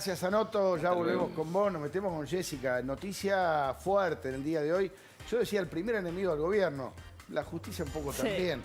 Gracias, Anoto. Ya volvemos con vos, nos metemos con Jessica. Noticia fuerte en el día de hoy. Yo decía, el primer enemigo del gobierno. La justicia un poco también.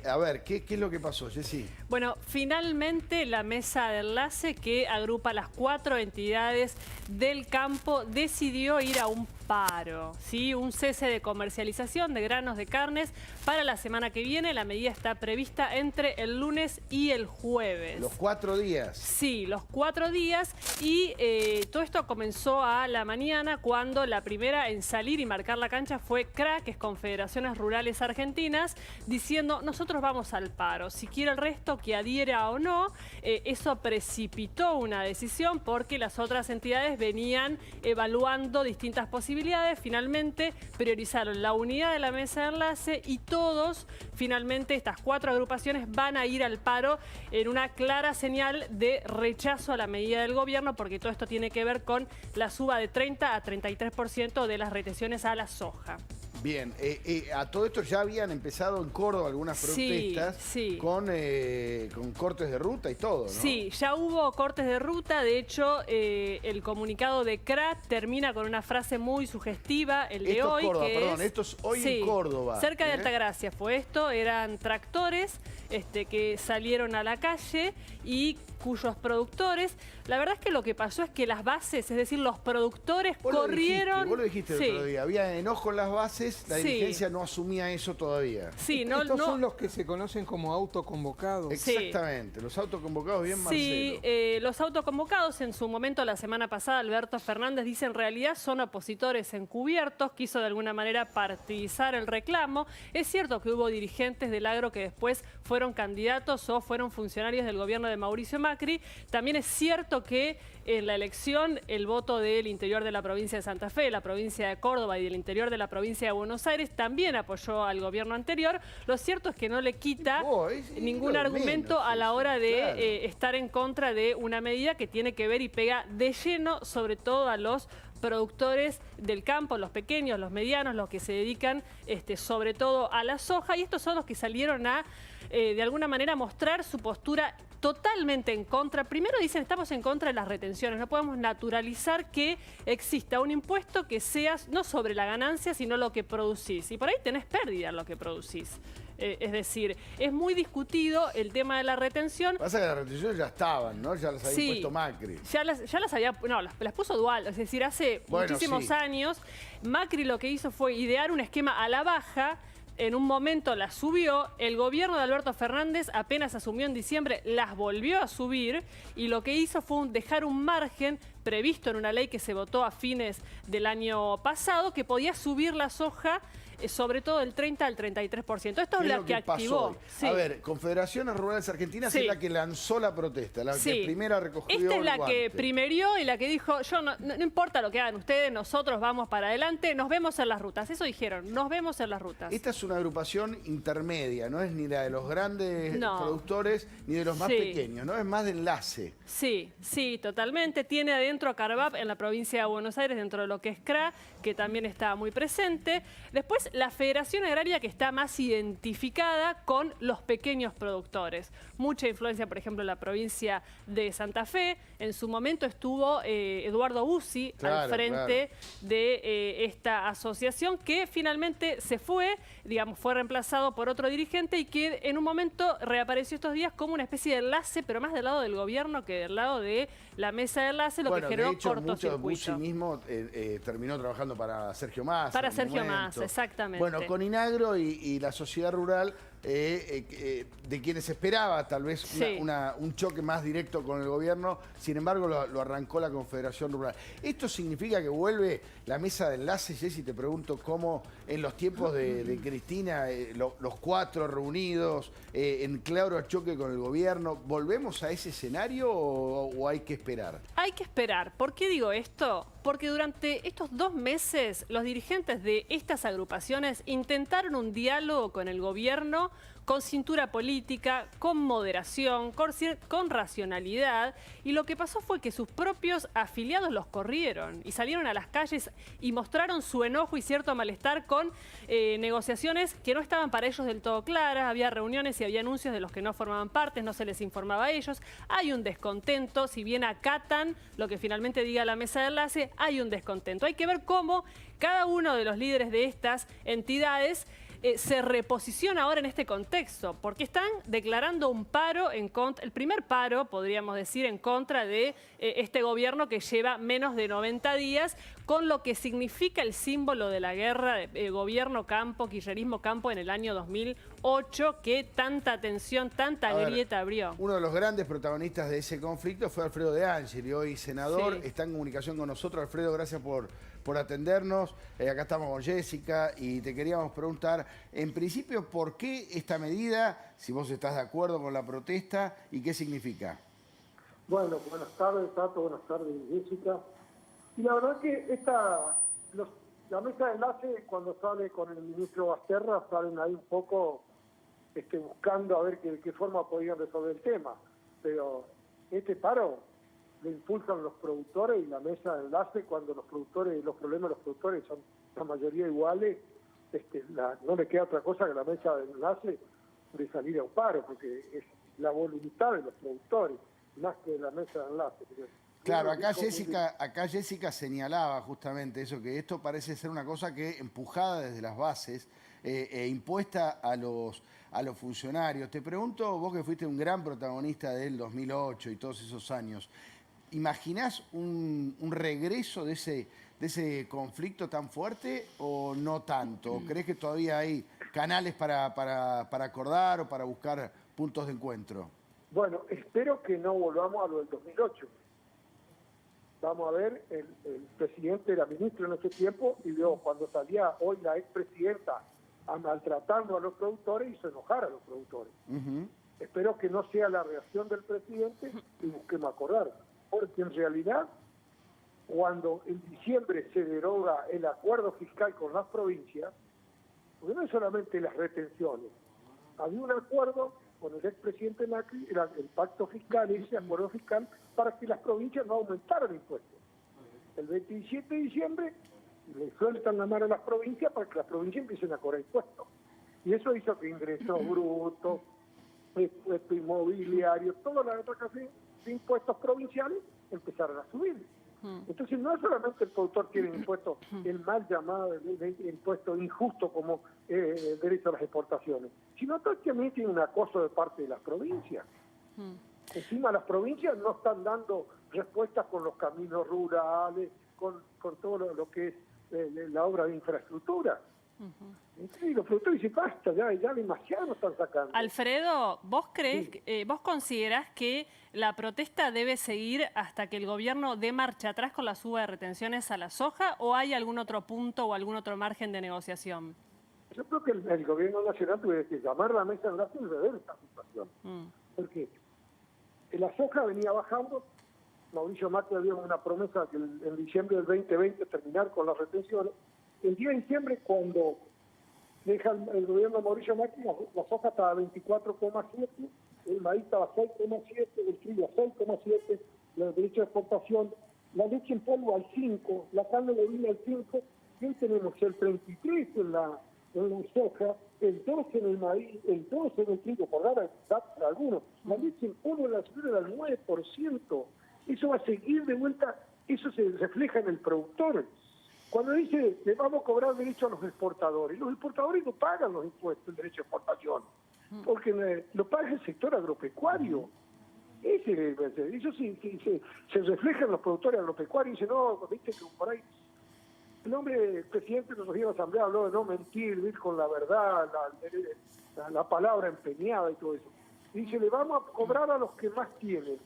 A ver, ¿qué es lo que pasó, Jessy? Bueno, finalmente la mesa de enlace que agrupa las 4 entidades del campo decidió ir a un paro, ¿sí? Un cese de comercialización de granos de carnes para la semana que viene. La medida está prevista entre el lunes y el jueves. ¿Los 4 días? Sí, los 4 días. Y todo esto comenzó a la mañana cuando la primera en salir y marcar la cancha fue CRA, que es Confederaciones Rurales Argentinas, diciendo nosotros vamos al paro. Si quiere el resto que adhiera o no, eso precipitó una decisión porque las otras entidades venían evaluando distintas posibilidades. Finalmente priorizaron la unidad de la mesa de enlace y todos, finalmente, estas 4 agrupaciones van a ir al paro en una clara señal de rechazo a la medida del gobierno, porque todo esto tiene que ver con la suba de 30 a 33% de las retenciones a la soja. Bien, a todo esto ya habían empezado en Córdoba algunas protestas con cortes de ruta y todo, ¿no? Sí, ya hubo cortes de ruta. De hecho, el comunicado de CRA termina con una frase muy sugestiva, el de esto hoy. Es Córdoba, que perdón, esto es hoy en Córdoba. Cerca de Altagracia fue esto, eran tractores que salieron a la calle y cuyos productores, la verdad es que lo que pasó es que las bases, es decir, los productores corrieron... Vos lo dijiste el otro día, había enojo en las bases, la dirigencia no asumía eso todavía. Sí, Estos son los que se conocen como autoconvocados. Exactamente, los autoconvocados, bien Marcelo. Sí, los autoconvocados en su momento, la semana pasada, Alberto Fernández dice en realidad son opositores encubiertos, quiso de alguna manera partidizar el reclamo. Es cierto que hubo dirigentes del agro que después fueron candidatos o fueron funcionarios del gobierno de Mauricio Macri. También es cierto que en la elección el voto del interior de la provincia de Santa Fe, de la provincia de Córdoba y del interior de la provincia de Buenos Aires también apoyó al gobierno anterior. Lo cierto es que no le quita ningún argumento a la hora de estar en contra de una medida que tiene que ver y pega de lleno sobre todo a los productores del campo, los pequeños, los medianos, los que se dedican sobre todo a la soja, y estos son los que salieron a de alguna manera mostrar su postura totalmente en contra. Primero dicen, estamos en contra de las retenciones, no podemos naturalizar que exista un impuesto que sea no sobre la ganancia, sino lo que producís. Y por ahí tenés pérdida en lo que producís. Es decir, es muy discutido el tema de la retención. Pasa que las retenciones ya estaban, ¿no? Ya las había impuesto Macri. Ya las había, no, las puso Dualde. Es decir, hace muchísimos años, Macri lo que hizo fue idear un esquema a la baja. En un momento las subió, el gobierno de Alberto Fernández apenas asumió en diciembre, las volvió a subir y lo que hizo fue dejar un margen previsto en una ley que se votó a fines del año pasado, que podía subir la soja sobre todo del 30 al 33%. Esto es lo que activó. A ver, Confederaciones Rurales Argentinas es la que lanzó la protesta, la que primera recogió Esta es la que primerió y la que dijo, no importa lo que hagan ustedes, nosotros vamos para adelante, nos vemos en las rutas. Eso dijeron, nos vemos en las rutas. Esta es una agrupación intermedia, no es ni la de los grandes productores ni de los más pequeños, ¿no? Es más de enlace. Sí, totalmente. Tiene adentro a Carvap en la provincia de Buenos Aires, dentro de lo que es CRA, que también está muy presente. Después, la Federación Agraria, que está más identificada con los pequeños productores. Mucha influencia, por ejemplo, en la provincia de Santa Fe. En su momento estuvo Eduardo Bussi al frente de esta asociación, que finalmente se fue, digamos, fue reemplazado por otro dirigente y que en un momento reapareció estos días como una especie de enlace, pero más del lado del gobierno que del lado de la mesa de enlace, lo que generó cortocircuito. Bussi mismo terminó trabajando para Sergio Massa. Para Sergio Massa, exactamente. Bueno, con Inagro y la sociedad rural, de quienes esperaba tal vez un choque más directo con el gobierno, sin embargo lo arrancó la Confederación Rural. ¿Esto significa que vuelve la mesa de enlace, Jessy? Te pregunto cómo en los tiempos de Cristina, los 4 reunidos, en claro choque con el gobierno, ¿volvemos a ese escenario o hay que esperar? Hay que esperar. ¿Por qué digo esto? Porque durante estos 2 meses los dirigentes de estas agrupaciones intentaron un diálogo con el gobierno con cintura política, con moderación, con racionalidad. Y lo que pasó fue que sus propios afiliados los corrieron y salieron a las calles y mostraron su enojo y cierto malestar con negociaciones que no estaban para ellos del todo claras. Había reuniones y había anuncios de los que no formaban parte, no se les informaba a ellos. Hay un descontento, si bien acatan lo que finalmente diga la mesa de enlace, hay un descontento. Hay que ver cómo cada uno de los líderes de estas entidades se reposiciona ahora en este contexto, porque están declarando un paro en contra, el primer paro, podríamos decir, en contra de este gobierno que lleva menos de 90 días, con lo que significa el símbolo de la guerra de gobierno-campo, kirchnerismo-campo en el año 2008, que tanta tensión, tanta grieta abrió. Uno de los grandes protagonistas de ese conflicto fue Alfredo De Angeli, hoy senador, Sí. está en comunicación con nosotros. Alfredo, gracias por atendernos. Acá estamos con Jessica y te queríamos preguntar, en principio, ¿por qué esta medida, si vos estás de acuerdo con la protesta y qué significa? Bueno, buenas tardes, Tato, buenas tardes, Jessica. Y la verdad que la mesa de enlace, cuando sale con el ministro Basterra, salen ahí un poco buscando a ver de qué forma podían resolver el tema. Pero este paro lo impulsan los productores y la mesa de enlace, cuando los problemas de los productores son la mayoría iguales, no le queda otra cosa que la mesa de enlace de salir a un paro, porque es la voluntad de los productores, más que de la mesa de enlace. Claro, acá Jessica señalaba justamente eso, que esto parece ser una cosa que empujada desde las bases e impuesta a los funcionarios. Te pregunto, vos que fuiste un gran protagonista del 2008 y todos esos años, ¿imaginás un regreso de ese conflicto tan fuerte o no tanto? ¿Crees que todavía hay canales para acordar o para buscar puntos de encuentro? Bueno, espero que no volvamos a lo del 2008. Vamos a ver, el presidente era ministro en ese tiempo y luego cuando salía hoy la expresidenta maltratando a los productores, hizo enojar a los productores. Espero que no sea la reacción del presidente y busquemos acordar. Porque en realidad, cuando en diciembre se deroga el acuerdo fiscal con las provincias, porque no es solamente las retenciones, había un acuerdo con el expresidente Macri, el pacto fiscal, ese acuerdo fiscal, para que las provincias no aumentaran impuestos. El 27 de diciembre le sueltan la mano a las provincias para que las provincias empiecen a cobrar impuestos. Y eso hizo que ingresos brutos, inmobiliarios, toda la otra clase de impuestos provinciales empezaron a subir. Entonces no solamente el productor tiene impuestos, el mal llamado impuesto injusto como el derecho a las exportaciones, sino también tiene un acoso de parte de las provincias. Encima las provincias no están dando respuestas con los caminos rurales, con todo lo que es la obra de infraestructura. Y los productores dicen, basta, ya demasiado están sacando. Alfredo, ¿vos crees, vos considerás que la protesta debe seguir hasta que el gobierno dé marcha atrás con la suba de retenciones a la soja o hay algún otro punto o algún otro margen de negociación? Yo creo que el gobierno nacional tuviera que llamar a la mesa de enlace y rever esta situación. Porque la soja venía bajando, Mauricio Macri había una promesa que en diciembre del 2020 terminar con las retenciones. El día de diciembre, cuando deja el gobierno de Mauricio Macri, la soja estaba a 24,7, el maíz estaba a 6,7, el trigo a 6,7, los derechos de exportación, la leche en polvo al 5, la carne bovina al 5, y hoy tenemos el 33 en la soja, el 12 en el maíz, el 12 en el trigo, por dar datos a algunos, la leche en polvo la subida al 9%, eso va a seguir de vuelta, eso se refleja en el productor. Cuando dice, le vamos a cobrar derecho a los exportadores no pagan los impuestos, el derecho a exportación, porque lo paga el sector agropecuario. Eso sí, se refleja en los productores agropecuarios y dice, no, viste que por ahí, el presidente de los días de la Asamblea habló de no mentir, ir con la verdad, la palabra empeñada y todo eso. Y dice, le vamos a cobrar a los que más tienen,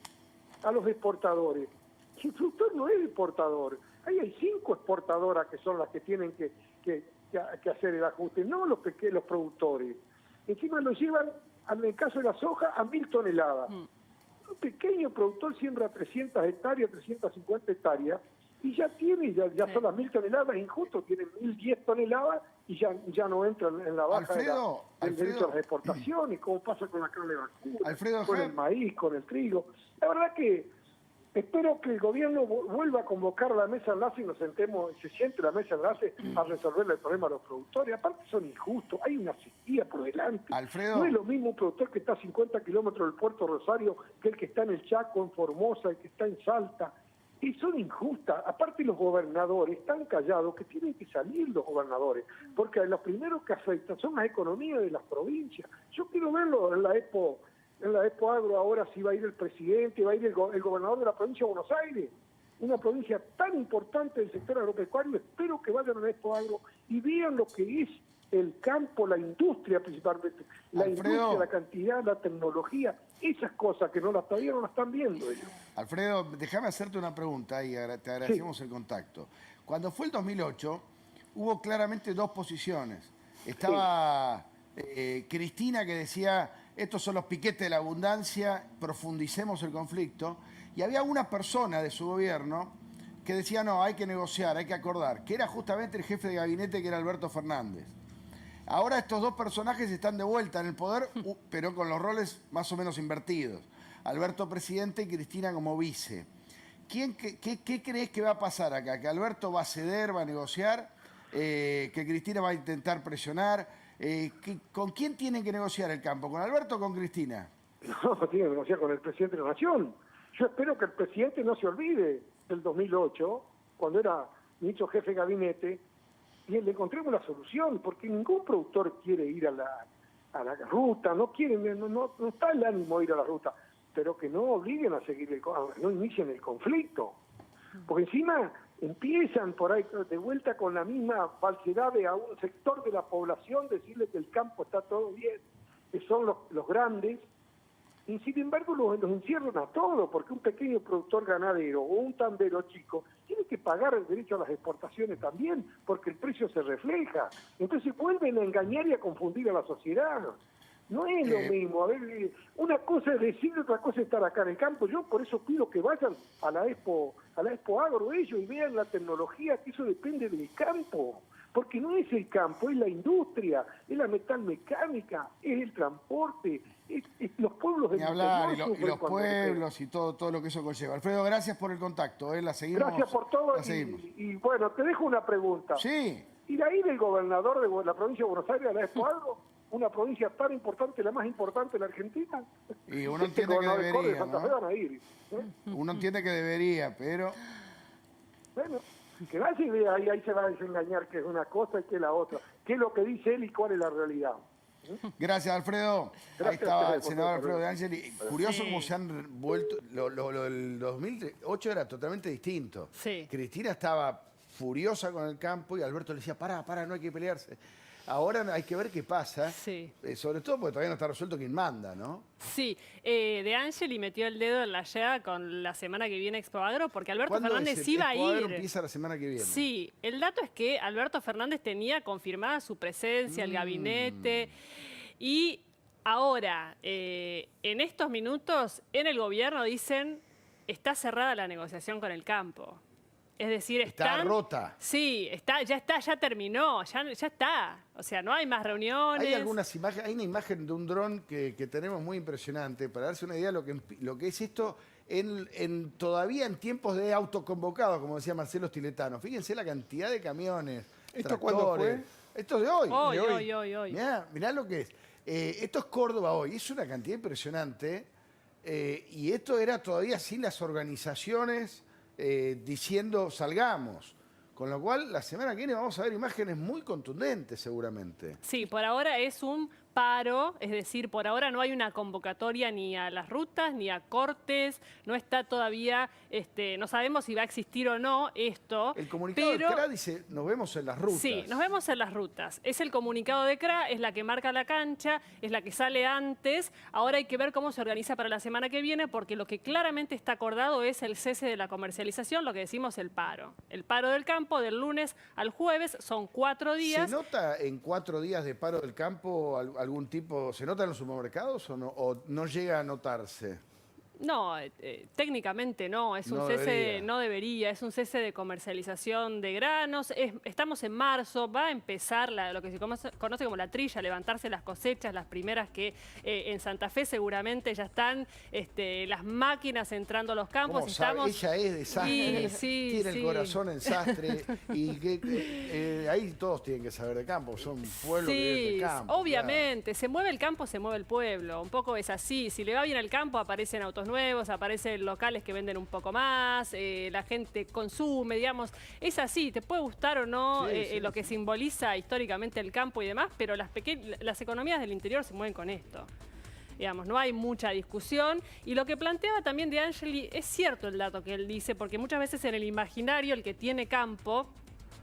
a los exportadores. Y el productor no es exportador. Ahí hay 5 exportadoras que son las que tienen que hacer el ajuste, no los productores. Encima lo llevan, en el caso de la soja, a 1000 toneladas. Un pequeño productor siembra 300 hectáreas, 350 hectáreas, y ya son las 1000 toneladas, injusto, tienen 1010 toneladas y ya no entran en la baja del derecho a las Alfredo, exportaciones, como pasa con la carne vacuna, Alfredo, con el maíz, con el trigo. La verdad que espero que el gobierno vuelva a convocar a la mesa enlace y nos sentemos, se siente la mesa enlace a resolver el problema a los productores. Aparte son injustos, hay una sequía por delante. Alfredo. No es lo mismo un productor que está a 50 kilómetros del puerto Rosario que el que está en el Chaco, en Formosa, el que está en Salta. Y son injustas. Aparte los gobernadores están callados, que tienen que salir los gobernadores, porque los primeros que afectan son las economías de las provincias. Yo quiero verlo en la Expo Agro ahora, si va a ir el presidente, va a ir el gobernador de la provincia de Buenos Aires, una provincia tan importante del sector agropecuario. Espero que vayan a la Expo Agro y vean lo que es el campo, la industria principalmente, la industria, la cantidad, la tecnología, esas cosas que todavía no las están viendo ellos. Alfredo, déjame hacerte una pregunta y te agradecemos el contacto. Cuando fue el 2008, hubo claramente dos posiciones. Estaba Cristina, que decía, estos son los piquetes de la abundancia, profundicemos el conflicto. Y había una persona de su gobierno que decía, no, hay que negociar, hay que acordar, que era justamente el jefe de gabinete, que era Alberto Fernández. Ahora estos dos personajes están de vuelta en el poder, pero con los roles más o menos invertidos. Alberto presidente y Cristina como vice. ¿Qué crees que va a pasar acá? ¿Que Alberto va a ceder, va a negociar? ¿Que Cristina va a intentar presionar? ¿Con quién tienen que negociar el campo? ¿Con Alberto o con Cristina? No, tiene que negociar con el presidente de la Nación. Yo espero que el presidente no se olvide del 2008, cuando era ministro jefe de gabinete, y le encontremos la solución, porque ningún productor quiere ir a la ruta, no está el ánimo de ir a la ruta, pero que no obliguen a seguir, no inicien el conflicto. Porque encima empiezan por ahí de vuelta con la misma falsedad de a un sector de la población decirle que el campo está todo bien, que son los grandes, y sin embargo los encierran a todos, porque un pequeño productor ganadero o un tandero chico tiene que pagar el derecho a las exportaciones también, porque el precio se refleja. Entonces vuelven a engañar y a confundir a la sociedad. No es lo mismo. A ver, una cosa es decir, otra cosa es estar acá en el campo. Yo por eso pido que vayan a la Expo Agro ellos y vean la tecnología, que eso depende del campo. Porque no es el campo, es la industria, es la metalmecánica, es el transporte, es los pueblos del Ni hablar, interior y los pueblos y todo lo que eso conlleva. Alfredo, gracias por el contacto, la seguimos. Gracias por todo y bueno, te dejo una pregunta. Sí. ¿Y de ahí del gobernador de la provincia de Buenos Aires a la Expo Agro? Una provincia tan importante, la más importante de la Argentina. Y uno entiende que debería, Santa Fe van a ir, Uno entiende que debería, pero... Bueno, que vaya y vea, ahí se va a desengañar qué es una cosa y qué es la otra. ¿Qué es lo que dice él y cuál es la realidad? Gracias, Alfredo. Gracias. Ahí estaba el senador Alfredo De Angeli. Curioso cómo se han vuelto... Lo del 2008 era totalmente distinto. Sí. Cristina estaba furiosa con el campo y Alberto le decía, pará, no hay que pelearse. Ahora hay que ver qué pasa, Sí. Sobre todo porque todavía no está resuelto quién manda, ¿no? Sí, De Angeli metió el dedo en la llaga con la semana que viene Expo Agro, porque Alberto Fernández iba a ir. Empieza la semana que viene. Sí, el dato es que Alberto Fernández tenía confirmada su presencia, el gabinete, y ahora, en estos minutos, en el gobierno dicen, está cerrada la negociación con el campo. Es decir, está rota. Sí, ya terminó, ya está. O sea, no hay más reuniones. Hay algunas imágenes, hay una imagen de un dron que tenemos muy impresionante, para darse una idea de lo que es esto todavía en tiempos de autoconvocados, como decía Marcelo Stiletano. Fíjense la cantidad de camiones. ¿Esto cuándo fue? Esto es de hoy. Hoy. Mirá lo que es. Esto es Córdoba hoy. Es una cantidad impresionante. Y esto era todavía sin las organizaciones diciendo salgamos. Con lo cual, la semana que viene vamos a ver imágenes muy contundentes seguramente. Sí, por ahora es un paro, es decir, por ahora no hay una convocatoria ni a las rutas ni a cortes, no está todavía, no sabemos si va a existir o no esto. El comunicado del CRA dice, nos vemos en las rutas. Sí, nos vemos en las rutas. Es el comunicado de CRA, es la que marca la cancha, es la que sale antes. Ahora hay que ver cómo se organiza para la semana que viene, porque lo que claramente está acordado es el cese de la comercialización, lo que decimos el paro. El paro del campo del lunes al jueves, son 4 días. ¿Se nota en 4 días de paro del campo algún tipo, se nota en los supermercados o no llega a notarse? No, técnicamente no, es un No cese, debería. no debería, es un cese de comercialización de granos. Estamos en marzo, va a empezar lo que se conoce como la trilla, levantarse las cosechas, las primeras que en Santa Fe seguramente ya están las máquinas entrando a los campos. ¿Cómo sabe? Ella es desastre, tiene el corazón en sastre y ahí todos tienen que saber de campo, son un pueblo que es de campo. Obviamente, se mueve el campo, se mueve el pueblo, un poco es así. Si le va bien al campo aparecen autos nuevos, aparecen locales que venden un poco más, la gente consume, digamos, es así, te puede gustar o no lo que simboliza históricamente el campo y demás, pero las economías del interior se mueven con esto. Digamos, no hay mucha discusión. Y lo que planteaba también De Angeli, es cierto el dato que él dice, porque muchas veces en el imaginario el que tiene campo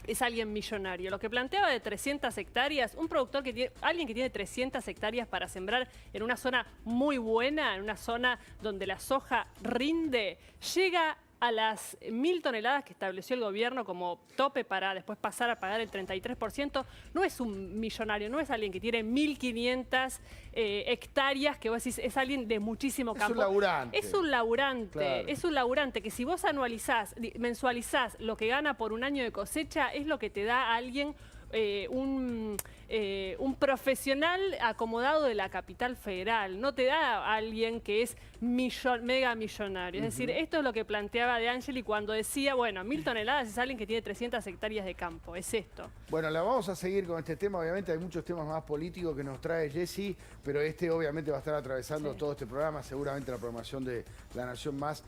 es alguien millonario. Lo que planteaba de 300 hectáreas, alguien que tiene 300 hectáreas para sembrar en una zona muy buena, en una zona donde la soja rinde, llega a las 1000 toneladas que estableció el gobierno como tope para después pasar a pagar el 33%, no es un millonario, no es alguien que tiene 1500 hectáreas, que vos decís, es alguien de muchísimo campo. Es un laburante. Es un laburante, claro. Es un laburante que si vos mensualizás lo que gana por un año de cosecha, es lo que te da a alguien un profesional acomodado de la capital federal, no te da a alguien que es mega millonario. Es decir, esto es lo que planteaba De Angeli cuando decía, bueno, 1000 toneladas es alguien que tiene 300 hectáreas de campo, es esto. Bueno, la vamos a seguir con este tema, obviamente hay muchos temas más políticos que nos trae Jessy, pero este obviamente va a estar atravesando todo este programa, seguramente la programación de La Nación Más,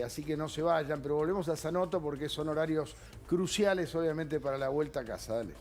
así que no se vayan, pero volvemos a Sanoto porque son horarios cruciales obviamente para la vuelta a casa, dale.